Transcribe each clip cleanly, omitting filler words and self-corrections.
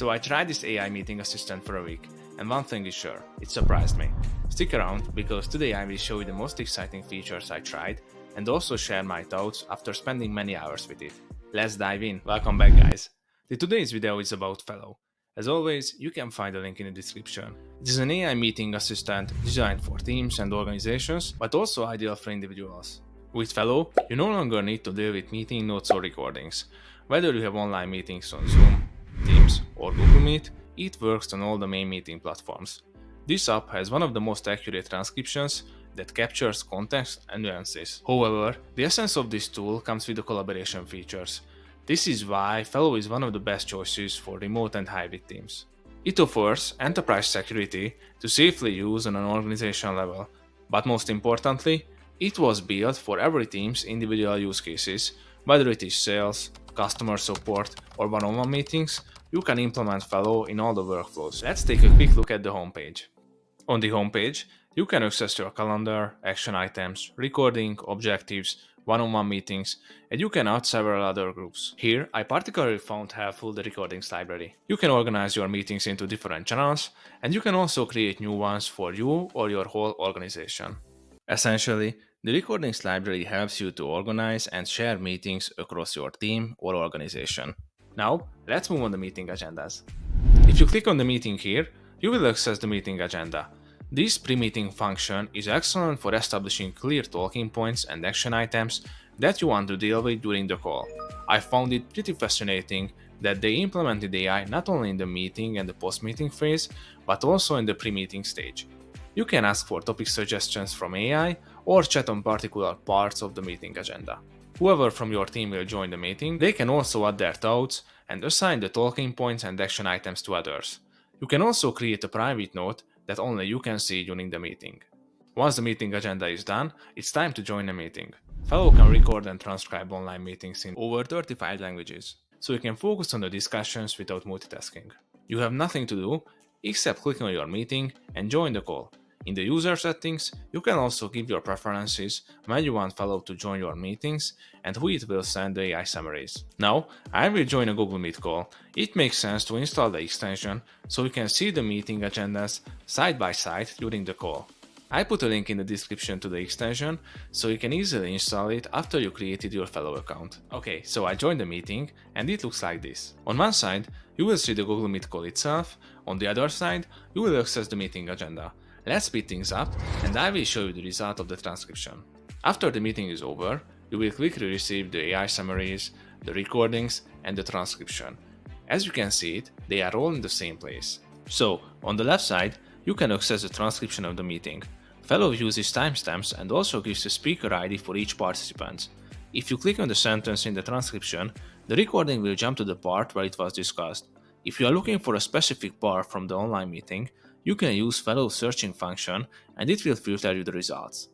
So I tried this AI meeting assistant for a week, and one thing is sure, it surprised me. Stick around, because today I will show you the most exciting features I tried, and also share my thoughts after spending many hours with it. Let's dive in. Welcome back, guys. Today's video is about Fellow. As always, you can find a link in the description. It is an AI meeting assistant designed for teams and organizations, but also ideal for individuals. With Fellow, you no longer need to deal with meeting notes or recordings. Whether you have online meetings on Zoom, Teams, or Google Meet, it works on all the main meeting platforms. This app has one of the most accurate transcriptions that captures context and nuances. However, the essence of this tool comes with the collaboration features. This is why Fellow is one of the best choices for remote and hybrid teams. It offers enterprise security to safely use on an organization level, but most importantly, it was built for every team's individual use cases. Whether it is sales, customer support, or one-on-one meetings, you can implement Fellow in all the workflows. Let's take a quick look at the homepage. On the homepage, you can access your calendar, action items, recording, objectives, one-on-one meetings, and you can add several other groups. Here, I particularly found helpful the recordings library. You can organize your meetings into different channels, and you can also create new ones for you or your whole organization. Essentially, the recordings library helps you to organize and share meetings across your team or organization. Now, let's move on to meeting agendas. If you click on the meeting here, you will access the meeting agenda. This pre-meeting function is excellent for establishing clear talking points and action items that you want to deal with during the call. I found it pretty fascinating that they implemented AI not only in the meeting and the post-meeting phase, but also in the pre-meeting stage. You can ask for topic suggestions from AI or chat on particular parts of the meeting agenda. Whoever from your team will join the meeting, they can also add their thoughts and assign the talking points and action items to others. You can also create a private note that only you can see during the meeting. Once the meeting agenda is done, it's time to join a meeting. Fellow can record and transcribe online meetings in over 35 languages, so you can focus on the discussions without multitasking. You have nothing to do except click on your meeting and join the call. In the user settings, you can also give your preferences when you want Fellow to join your meetings and who it will send the AI summaries. Now, I will join a Google Meet call. It makes sense to install the extension so you can see the meeting agendas side by side during the call. I put a link in the description to the extension so you can easily install it after you created your Fellow account. Okay, so I joined the meeting and it looks like this. On one side, you will see the Google Meet call itself. On the other side, you will access the meeting agenda. Let's speed things up and I will show you the result of the transcription. After the meeting is over, you will quickly receive the AI summaries, the recordings, and the transcription. As you can see it, they are all in the same place. So, on the left side, you can access the transcription of the meeting. Fellow uses timestamps and also gives a speaker ID for each participant. If you click on the sentence in the transcription, the recording will jump to the part where it was discussed. If you are looking for a specific part from the online meeting, you can use Fellow's searching function and it will filter you the results.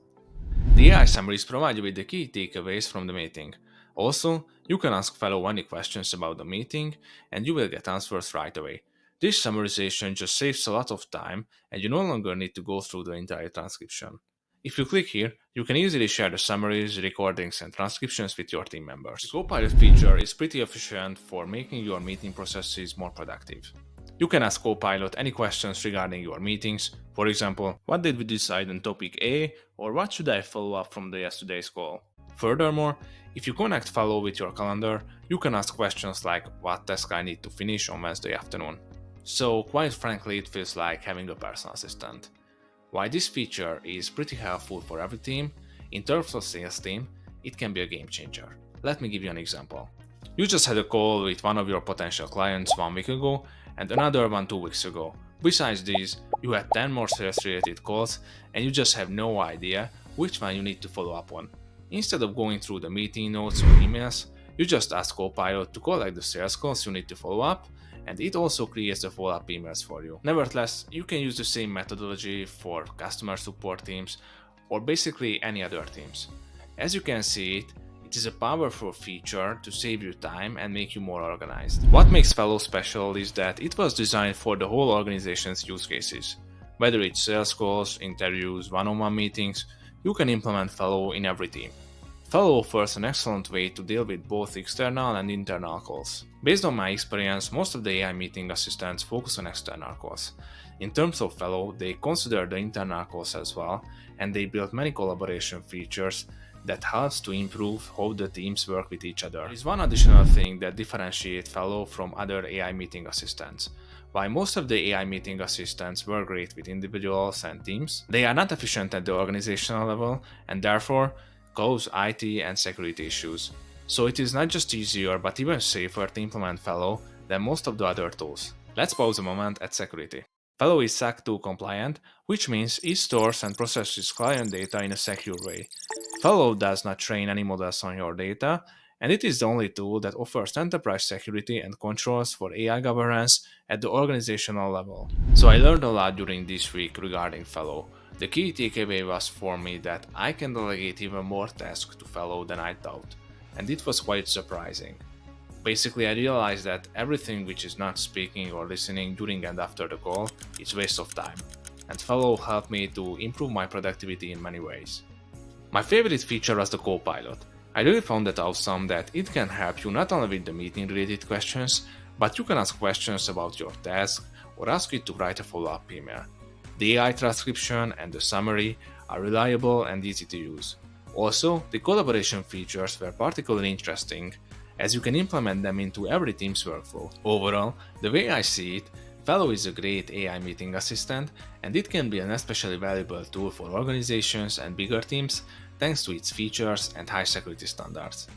The AI summaries provide you with the key takeaways from the meeting. Also, you can ask Fellow any questions about the meeting and you will get answers right away. This summarization just saves a lot of time and you no longer need to go through the entire transcription. If you click here, you can easily share the summaries, recordings, and transcriptions with your team members. The Copilot feature is pretty efficient for making your meeting processes more productive. You can ask Copilot any questions regarding your meetings, for example, what did we decide on topic A, or what should I follow up from yesterday's call. Furthermore, if you connect Fellow with your calendar, you can ask questions like what task I need to finish on Wednesday afternoon. So quite frankly, it feels like having a personal assistant. While this feature is pretty helpful for every team, in terms of sales team, it can be a game changer. Let me give you an example. You just had a call with one of your potential clients 1 week ago and another one 2 weeks ago. Besides these, you had 10 more sales-related calls and you just have no idea which one you need to follow up on. Instead of going through the meeting notes or emails, you just ask Copilot to collect the sales calls you need to follow up, and it also creates the follow-up emails for you. Nevertheless, you can use the same methodology for customer support teams or basically any other teams. As you can see it is a powerful feature to save you time and make you more organized. What makes Fellow special is that it was designed for the whole organization's use cases. Whether it's sales calls, interviews, one-on-one meetings, you can implement Fellow in every team. Fellow offers an excellent way to deal with both external and internal calls. Based on my experience, most of the AI meeting assistants focus on external calls. In terms of Fellow, they consider the internal calls as well, and they build many collaboration features that helps to improve how the teams work with each other. There is one additional thing that differentiates Fellow from other AI meeting assistants. While most of the AI meeting assistants work great with individuals and teams, they are not efficient at the organizational level and therefore cause IT and security issues. So it is not just easier but even safer to implement Fellow than most of the other tools. Let's pause a moment at security. Fellow is SOC 2 compliant, which means it stores and processes client data in a secure way. Fellow does not train any models on your data, and it is the only tool that offers enterprise security and controls for AI governance at the organizational level. So I learned a lot during this week regarding Fellow. The key takeaway was for me that I can delegate even more tasks to Fellow than I thought, and it was quite surprising. Basically, I realized that everything which is not speaking or listening during and after the call is waste of time, and Fellow helped me to improve my productivity in many ways. My favorite feature was the Copilot. I really found that awesome that it can help you not only with the meeting related questions, but you can ask questions about your task or ask it to write a follow-up email. The AI transcription and the summary are reliable and easy to use. Also, the collaboration features were particularly interesting, as you can implement them into every team's workflow. Overall, the way I see it, Fellow is a great AI meeting assistant, and it can be an especially valuable tool for organizations and bigger teams thanks to its features and high security standards.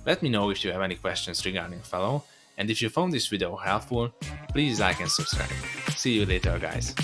Let me know if you have any questions regarding Fellow, and if you found this video helpful, please like and subscribe. See you later, guys.